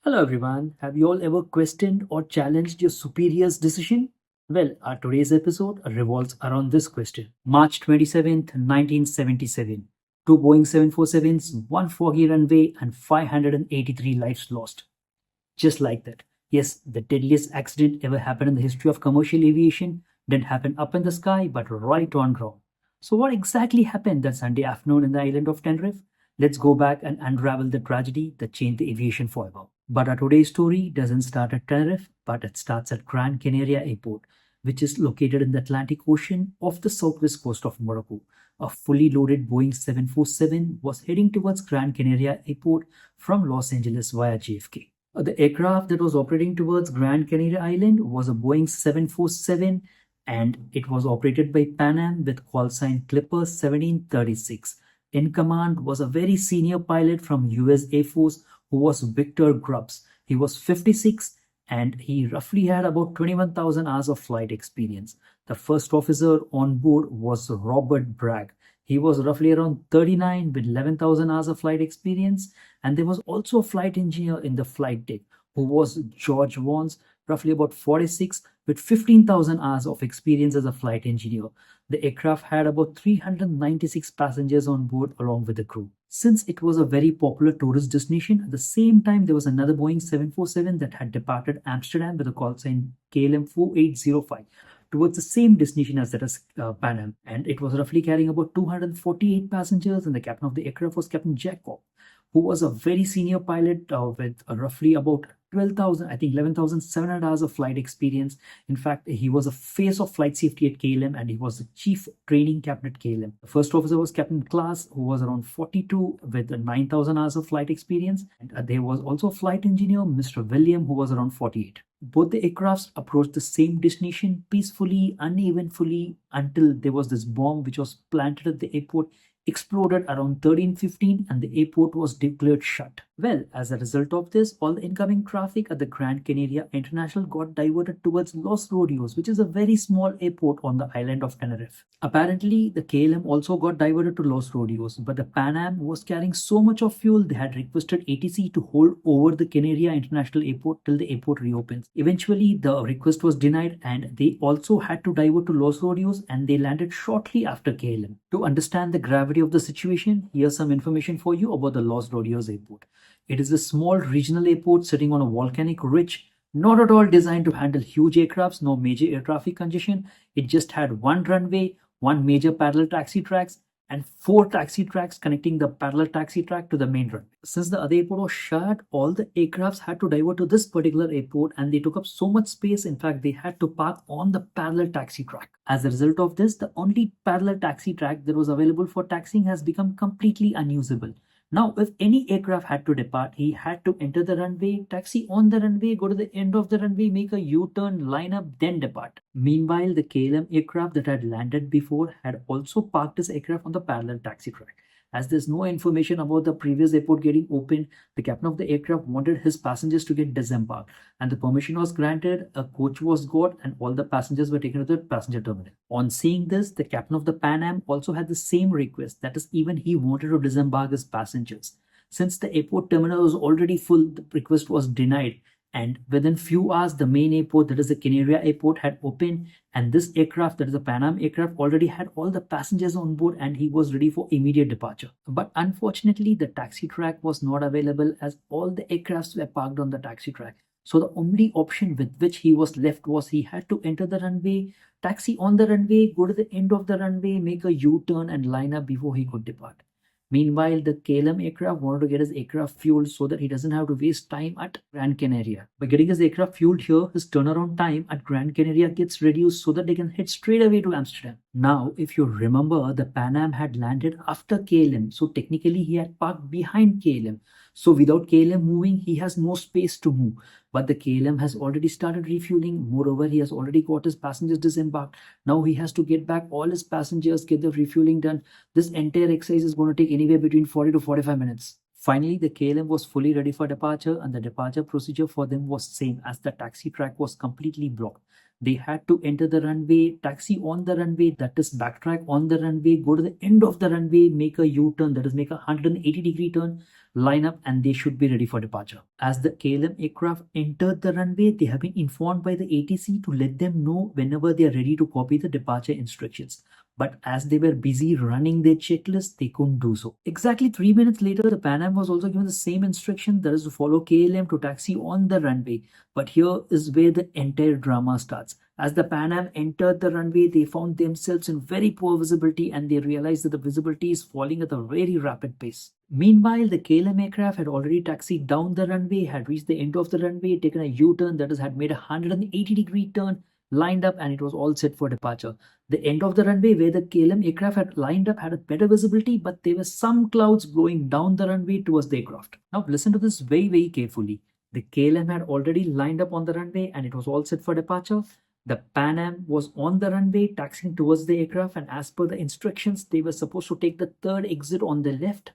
Hello everyone. Have you all ever questioned or challenged your superior's decision? Well, our today's episode revolves around this question. March 27th, 1977. Two Boeing 747s, one foggy runway, and 583 lives lost. Just like that. Yes, the deadliest accident ever happened in the history of commercial aviation didn't happen up in the sky, but right on ground. So, what exactly happened that Sunday afternoon in the island of Tenerife? Let's go back and unravel the tragedy that changed the aviation forever. But our today's story doesn't start at Tenerife, but it starts at Gran Canaria Airport, which is located in the Atlantic Ocean off the southwest coast of Morocco. A fully loaded Boeing 747 was heading towards Gran Canaria Airport from Los Angeles via JFK. The aircraft that was operating towards Gran Canaria Island was a Boeing 747 and it was operated by Pan Am with call sign Clipper 1736. In command was a very senior pilot from US Air Force who was Victor Grubbs. He was 56 and he roughly had about 21,000 hours of flight experience. The first officer on board was Robert Bragg. He was roughly around 39 with 11,000 hours of flight experience. And there was also a flight engineer in the flight deck who was George Vance, roughly about 46 with 15,000 hours of experience as a flight engineer. The aircraft had about 396 passengers on board along with the crew. Since it was a very popular tourist destination, at the same time there was another Boeing 747 that had departed Amsterdam with a call sign KLM 4805 towards the same destination as that as Pan Am, and it was roughly carrying about 248 passengers, and the captain of the aircraft was Captain Jacob, who was a very senior pilot with roughly about 12,000, I think 11,700 hours of flight experience. In fact, he was a face of flight safety at KLM and he was the chief training captain at KLM. The first officer was Captain Klaas, who was around 42 with 9,000 hours of flight experience. And there was also a flight engineer, Mr. William, who was around 48. Both the aircrafts approached the same destination peacefully, uneventfully, until there was this bomb which was planted at the airport, exploded around 13:15, and the airport was declared shut. Well, as a result of this, all the incoming traffic at the Gran Canaria International got diverted towards Los Rodeos, which is a very small airport on the island of Tenerife. Apparently, the KLM also got diverted to Los Rodeos, but the Pan Am was carrying so much of fuel they had requested ATC to hold over the Canaria International Airport till the airport reopens. Eventually, the request was denied and they also had to divert to Los Rodeos and they landed shortly after KLM. To understand the gravity of the situation, here's some information for you about the Los Rodeos Airport. It is a small regional airport sitting on a volcanic ridge, not at all designed to handle huge aircrafts, no major air traffic congestion. It just had one runway, one major parallel taxi tracks, and four taxi tracks connecting the parallel taxi track to the main runway. Since the other airport was shut, all the aircrafts had to divert to this particular airport and they took up so much space. In fact, they had to park on the parallel taxi track. As a result of this, the only parallel taxi track that was available for taxiing has become completely unusable. Now, if any aircraft had to depart, he had to enter the runway, taxi on the runway, go to the end of the runway, make a U-turn, line up, then depart. Meanwhile, the KLM aircraft that had landed before had also parked his aircraft on the parallel taxi track. As there's no information about the previous airport getting opened, the captain of the aircraft wanted his passengers to get disembarked, and the permission was granted, a coach was got, and all the passengers were taken to the passenger terminal. On seeing this, the captain of the Pan Am also had the same request, that is, even he wanted to disembark his passengers. Since the airport terminal was already full, the request was denied, and within few hours the main airport, that is the Canaria airport, had opened, and this aircraft, that is the Pan Am aircraft, already had all the passengers on board and he was ready for immediate departure. But unfortunately, the taxi track was not available as all the aircrafts were parked on the taxi track. So the only option with which he was left was he had to enter the runway, taxi on the runway, go to the end of the runway, make a U-turn and line up before he could depart. Meanwhile, the KLM aircraft wanted to get his aircraft fueled so that he doesn't have to waste time at Gran Canaria. By getting his aircraft fueled here, his turnaround time at Gran Canaria gets reduced so that they can head straight away to Amsterdam. Now, if you remember, the Pan Am had landed after KLM, so technically he had parked behind KLM. So without KLM moving, he has no space to move. But the KLM has already started refueling. Moreover, he has already got his passengers disembarked. Now he has to get back all his passengers, get the refueling done. This entire exercise is going to take anywhere between 40 to 45 minutes. Finally, the KLM was fully ready for departure and the departure procedure for them was same as the taxi track was completely blocked. They had to enter the runway, taxi on the runway, that is backtrack on the runway, go to the end of the runway, make a U-turn, that is make a 180-degree turn, line up, and they should be ready for departure. As the KLM aircraft entered the runway, they have been informed by the ATC to let them know whenever they are ready to copy the departure instructions. But as they were busy running their checklist, they couldn't do so. Exactly 3 minutes later, the Pan Am was also given the same instruction, that is to follow KLM to taxi on the runway. But here is where the entire drama starts. As the Pan Am entered the runway, they found themselves in very poor visibility and they realized that the visibility is falling at a very rapid pace. Meanwhile, the KLM aircraft had already taxied down the runway, had reached the end of the runway, taken a U-turn, that is, had made a 180-degree turn, lined up, and it was all set for departure. The end of the runway where the KLM aircraft had lined up had a better visibility, but there were some clouds blowing down the runway towards the aircraft. Now listen to this very, very carefully. The KLM had already lined up on the runway and it was all set for departure. The Pan Am was on the runway taxiing towards the aircraft, and as per the instructions, they were supposed to take the third exit on the left,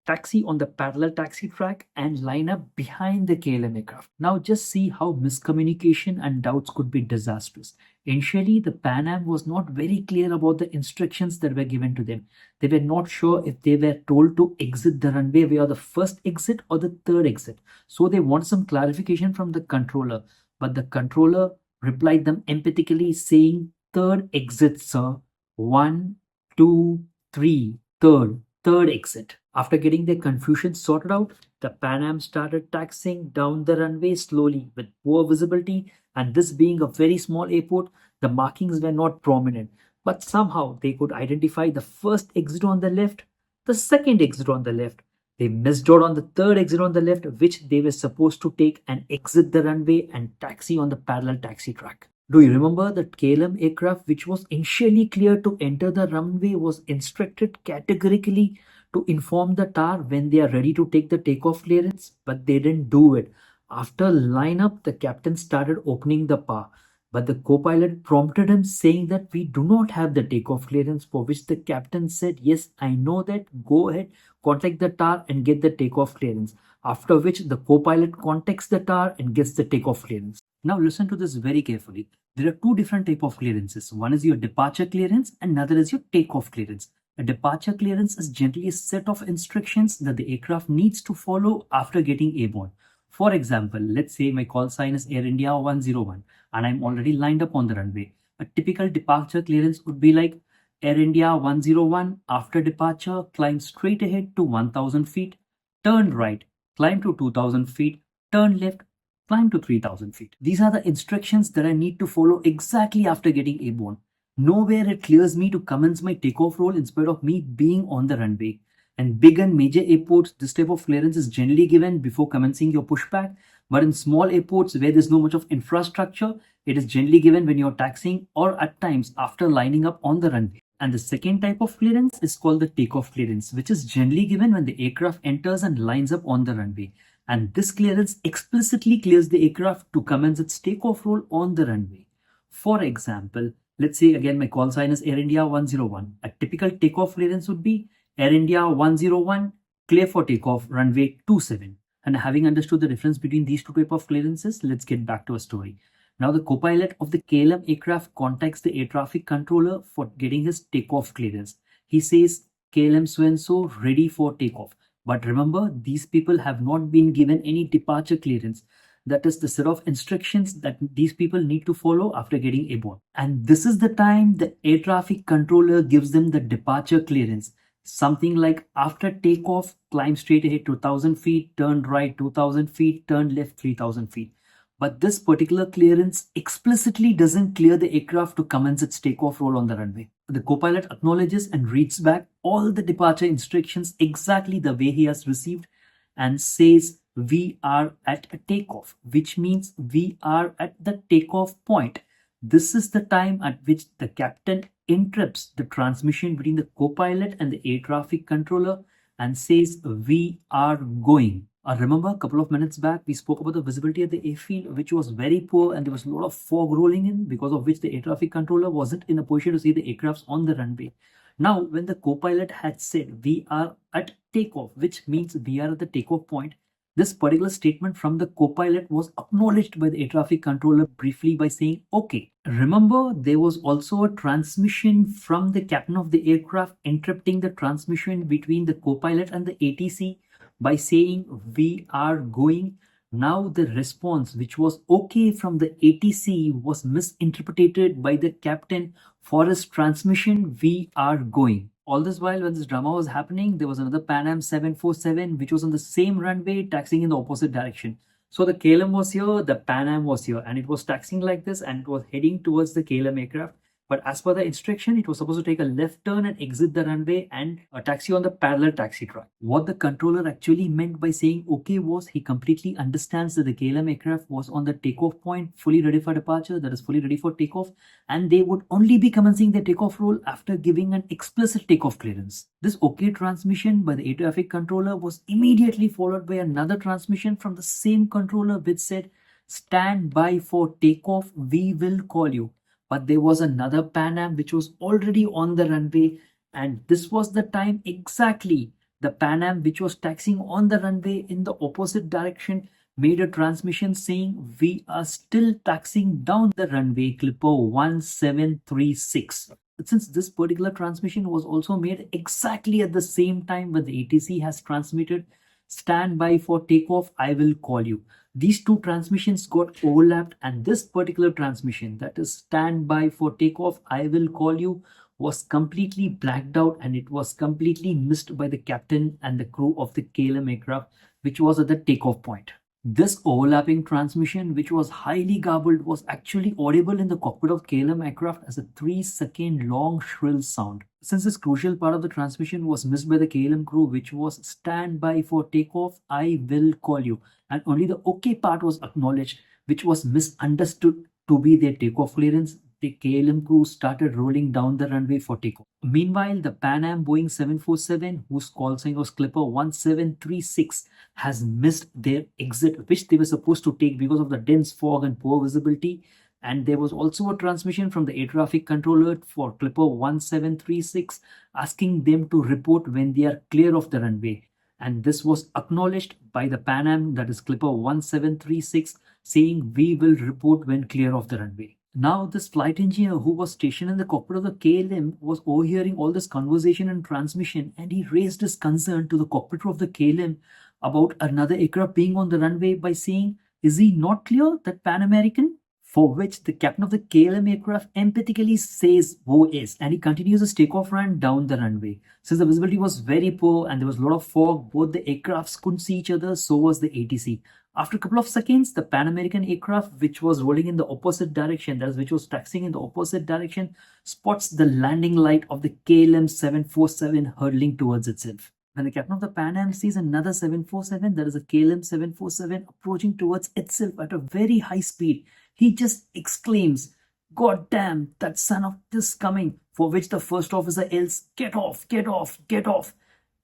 taxi on the parallel taxi track, and line up behind the KLM aircraft. Now just see how miscommunication and doubts could be disastrous. Initially, the Pan Am was not very clear about the instructions that were given to them. They were not sure if they were told to exit the runway via the first exit or the third exit. So they want some clarification from the controller. But the controller replied them empathically saying, "Third exit, sir. 1, 2, 3, third exit." After getting their confusion sorted out, the Pan Am started taxiing down the runway slowly with poor visibility, and this being a very small airport, the markings were not prominent. But somehow they could identify the first exit on the left, the second exit on the left. They missed out on the third exit on the left, which they were supposed to take and exit the runway and taxi on the parallel taxi track. Do you remember that KLM aircraft, which was initially clear to enter the runway, was instructed categorically to inform the tower when they are ready to take the takeoff clearance, but they didn't do it. After lineup, the captain started opening the power, but the co-pilot prompted him saying that we do not have the takeoff clearance, for which the captain said, "Yes, I know that, go ahead, contact the tower and get the takeoff clearance." After which the co-pilot contacts the tower and gets the takeoff clearance. Now listen to this very carefully. There are two different types of clearances. One is your departure clearance and another is your takeoff clearance. A departure clearance is generally a set of instructions that the aircraft needs to follow after getting airborne. For example, let's say my call sign is Air India 101 and I'm already lined up on the runway. A typical departure clearance would be like Air India 101, after departure, climb straight ahead to 1000 feet, turn right, climb to 2000 feet, turn left, climb to 3000 feet. These are the instructions that I need to follow exactly after getting airborne. Nowhere it clears me to commence my takeoff roll in spite of me being on the runway. And big and major airports, this type of clearance is generally given before commencing your pushback. But in small airports where there's no much of infrastructure, it is generally given when you're taxiing or at times after lining up on the runway. And the second type of clearance is called the takeoff clearance, which is generally given when the aircraft enters and lines up on the runway. And this clearance explicitly clears the aircraft to commence its takeoff roll on the runway. For example, let's say again my call sign is Air India 101. A typical takeoff clearance would be Air India 101, clear for takeoff, runway 27. And having understood the difference between these two types of clearances, let's get back to a story. Now the co-pilot of the KLM aircraft contacts the air traffic controller for getting his takeoff clearance. He says, "KLM so-and-so ready for takeoff." But remember, these people have not been given any departure clearance. That is the set of instructions that these people need to follow after getting airborne. And this is the time the air traffic controller gives them the departure clearance. Something like after takeoff, climb straight ahead 2000 feet, turn right 2000 feet, turn left 3000 feet. But this particular clearance explicitly doesn't clear the aircraft to commence its takeoff roll on the runway. The co-pilot acknowledges and reads back all the departure instructions exactly the way he has received and says, "We are at a takeoff," which means we are at the takeoff point. This is the time at which the captain interrupts the transmission between the co-pilot and the air traffic controller and says, "We are going." Remember a couple of minutes back, we spoke about the visibility at the airfield, which was very poor and there was a lot of fog rolling in, because of which the air traffic controller wasn't in a position to see the aircrafts on the runway. Now, when the co-pilot had said, "We are at takeoff," which means we are at the takeoff point, This particular statement from the co-pilot was acknowledged by the air traffic controller briefly by saying, okay. Remember, there was also a transmission from the captain of the aircraft interrupting the transmission between the co-pilot and the ATC by saying, we are going. Now the response, which was okay from the ATC, was misinterpreted by the captain for his transmission, we are going. All this while, when this drama was happening, there was another Pan Am 747 which was on the same runway taxiing in the opposite direction. So the KLM was here, the Pan Am was here, and it was taxiing like this and it was heading towards the KLM aircraft. But as per the instruction, it was supposed to take a left turn and exit the runway and taxi on the parallel taxi track. What the controller actually meant by saying okay was he completely understands that the KLM aircraft was on the takeoff point, fully ready for departure, that is fully ready for takeoff, and they would only be commencing their takeoff roll after giving an explicit takeoff clearance. This okay transmission by the air traffic controller was immediately followed by another transmission from the same controller which said, stand by for takeoff, we will call you. But there was another Pan Am which was already on the runway, and this was the time exactly the Pan Am which was taxiing on the runway in the opposite direction made a transmission saying we are still taxiing down the runway, Clipper 1736. Since this particular transmission was also made exactly at the same time when the ATC has transmitted stand by for takeoff, I will call you. These two transmissions got overlapped, and this particular transmission, that is stand by for takeoff, I will call you, was completely blacked out and it was completely missed by the captain and the crew of the KLM aircraft, which was at the takeoff point. This overlapping transmission, which was highly garbled, was actually audible in the cockpit of KLM aircraft as a 3-second long shrill sound. Since this crucial part of the transmission was missed by the KLM crew, which was stand by for takeoff, I will call you, and only the okay part was acknowledged, which was misunderstood to be their takeoff clearance, the KLM crew started rolling down the runway for takeoff. Meanwhile, the Pan Am Boeing 747, whose call sign was Clipper 1736, has missed their exit, which they were supposed to take because of the dense fog and poor visibility. And there was also a transmission from the air traffic controller for Clipper 1736 asking them to report when they are clear of the runway. And this was acknowledged by the Pan Am, that is Clipper 1736, saying we will report when clear of the runway. Now, this flight engineer who was stationed in the cockpit of the KLM was overhearing all this conversation and transmission, and he raised his concern to the cockpit of the KLM about another aircraft being on the runway by saying, is he not clear that Pan American? For which the captain of the KLM aircraft empathically says wo is, and he continues his takeoff run down the runway. Since the visibility was very poor and there was a lot of fog, both the aircrafts couldn't see each other, so was the ATC. After a couple of seconds, the Pan American aircraft, which was rolling in the opposite direction, that is, which was taxiing in the opposite direction, spots the landing light of the KLM 747 hurtling towards itself. When the captain of the Pan Am sees another 747, that is a KLM 747, approaching towards itself at a very high speed, he just exclaims, God damn, that son of this coming, for which the first officer yells, get off, get off, get off.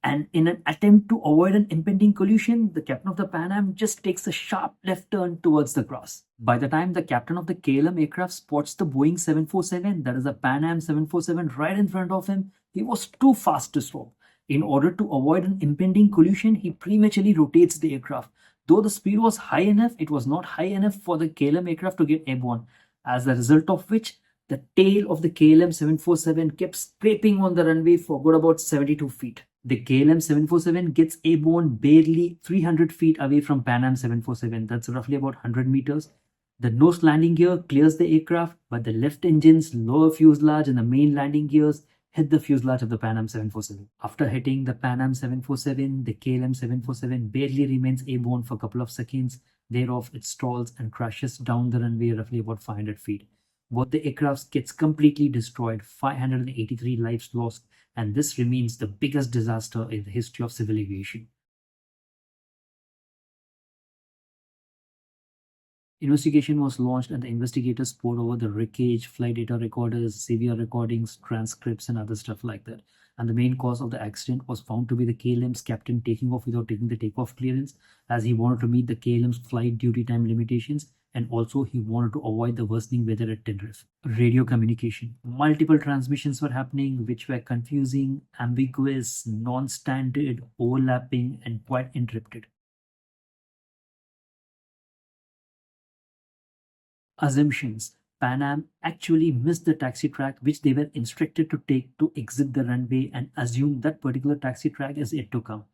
And in an attempt to avoid an impending collision, the captain of the Pan Am just takes a sharp left turn towards the grass. By the time the captain of the KLM aircraft spots the Boeing 747, that is a Pan Am 747 right in front of him, he was too fast to stop. In order to avoid an impending collision, he prematurely rotates the aircraft. Though the speed was high enough, it was not high enough for the KLM aircraft to get airborne, as a result of which the tail of the KLM 747 kept scraping on the runway for good about 72 feet. The KLM 747 gets airborne barely 300 feet away from Pan Am 747, that's roughly about 100 meters. The nose landing gear clears the aircraft, but the left engine's lower fuselage and the main landing gears hit the fuselage of the Pan Am 747. After hitting the Pan Am 747, the KLM 747 barely remains airborne for a couple of seconds. Thereof, it stalls and crashes down the runway roughly about 500 feet. Both the aircrafts gets completely destroyed, 583 lives lost, and this remains the biggest disaster in the history of civil aviation. Investigation was launched and the investigators pored over the wreckage, flight data recorders, severe recordings, transcripts, and other stuff like that. And the main cause of the accident was found to be the KLM's captain taking off without taking the takeoff clearance, as he wanted to meet the KLM's flight duty time limitations, and also he wanted to avoid the worsening weather at Tenerife. Radio communication. Multiple transmissions were happening which were confusing, ambiguous, non-standard, overlapping, and quite interrupted. Assumptions. Pan Am actually missed the taxi track which they were instructed to take to exit the runway and assumed that particular taxi track is yet to come.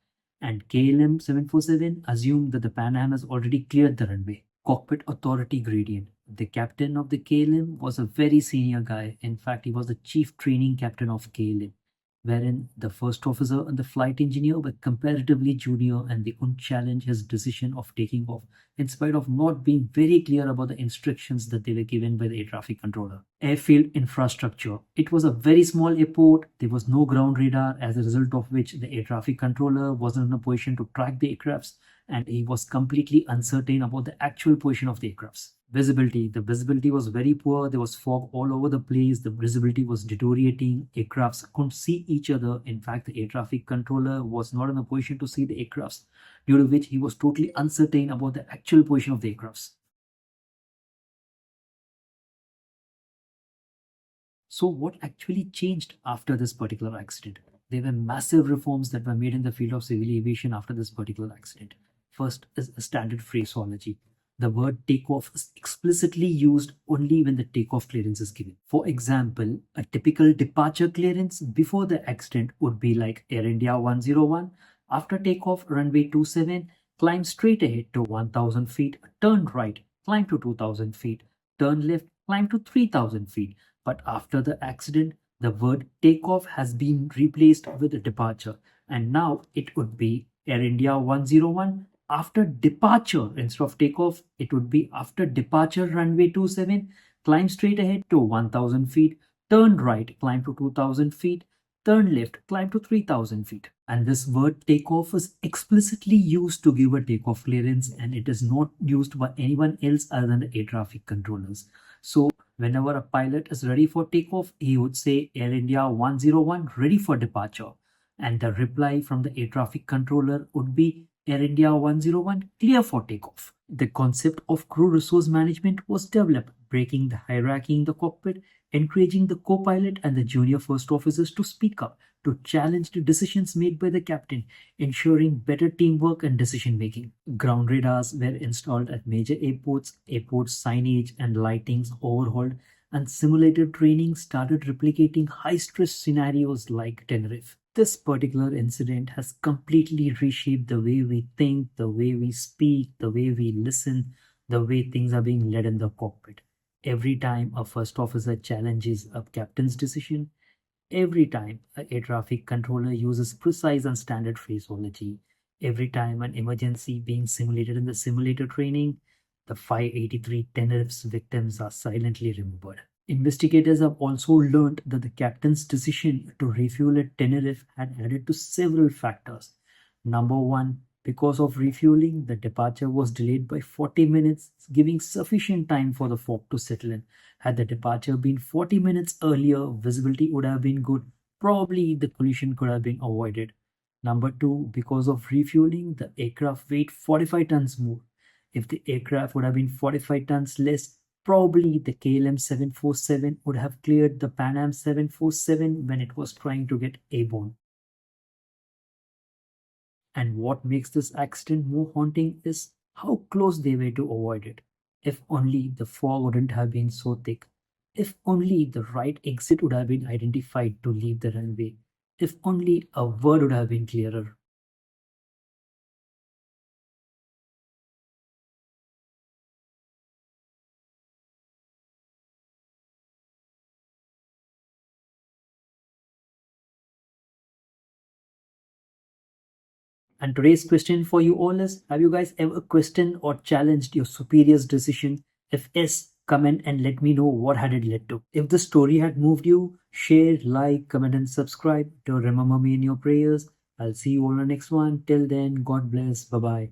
And KLM 747 assumed that the Pan Am has already cleared the runway. Cockpit authority gradient. The captain of the KLM was a very senior guy. In fact, he was the chief training captain of KLM, wherein the first officer and the flight engineer were comparatively junior and they couldn't challenge his decision of taking off in spite of not being very clear about the instructions that they were given by the air traffic controller. Airfield infrastructure. It was a very small airport. There was no ground radar, as a result of which the air traffic controller wasn't in a position to track the aircrafts and he was completely uncertain about the actual position of the aircrafts. Visibility. The visibility was very poor. There was fog all over the place. The visibility was deteriorating. Aircrafts couldn't see each other. In fact, the air traffic controller was not in a position to see the aircrafts, due to which he was totally uncertain about the actual position of the aircrafts. So what actually changed after this particular accident? There were massive reforms that were made in the field of civil aviation after this particular accident. First is a standard phraseology. The word takeoff is explicitly used only when the takeoff clearance is given. For example, a typical departure clearance before the accident would be like Air India 101. After takeoff, runway 27, climb straight ahead to 1000 feet, turn right, climb to 2000 feet, turn left, climb to 3000 feet. But after the accident, the word takeoff has been replaced with a departure, and now it would be Air India 101. After departure, instead of takeoff, it would be after departure runway 27, climb straight ahead to 1000 feet, turn right, climb to 2000 feet, turn left, climb to 3000 feet. And this word takeoff is explicitly used to give a takeoff clearance, and it is not used by anyone else other than the air traffic controllers. So whenever a pilot is ready for takeoff, he would say Air India 101 ready for departure. And the reply from the air traffic controller would be Air India 101 clear for takeoff. The concept of crew resource management was developed, breaking the hierarchy in the cockpit, encouraging the co-pilot and the junior first officers to speak up, to challenge the decisions made by the captain, ensuring better teamwork and decision making. Ground radars were installed at major airports, airport signage and lightings overhauled, and simulated training started replicating high-stress scenarios like Tenerife. This particular incident has completely reshaped the way we think, the way we speak, the way we listen, the way things are being led in the cockpit. Every time a first officer challenges a captain's decision, every time an air traffic controller uses precise and standard phraseology, every time an emergency being simulated in the simulator training, the 583 Tenerife's victims are silently remembered. Investigators have also learned that the captain's decision to refuel at Tenerife had added to several factors. Number one, because of refueling, the departure was delayed by 40 minutes, giving sufficient time for the fog to settle in. Had the departure been 40 minutes earlier, visibility would have been good. Probably the collision could have been avoided. Number two, because of refueling, the aircraft weighed 45 tons more. If the aircraft would have been 45 tons less, probably the KLM 747 would have cleared the Pan Am 747 when it was trying to get airborne. And what makes this accident more haunting is how close they were to avoid it. If only the fog wouldn't have been so thick. If only the right exit would have been identified to leave the runway. If only a word would have been clearer. And today's question for you all is, have you guys ever questioned or challenged your superior's decision? If yes, comment and let me know what had it led to. If the story had moved you, share, like, comment and subscribe. To remember me in your prayers. I'll see you all on the next one. Till then, God bless. Bye-bye.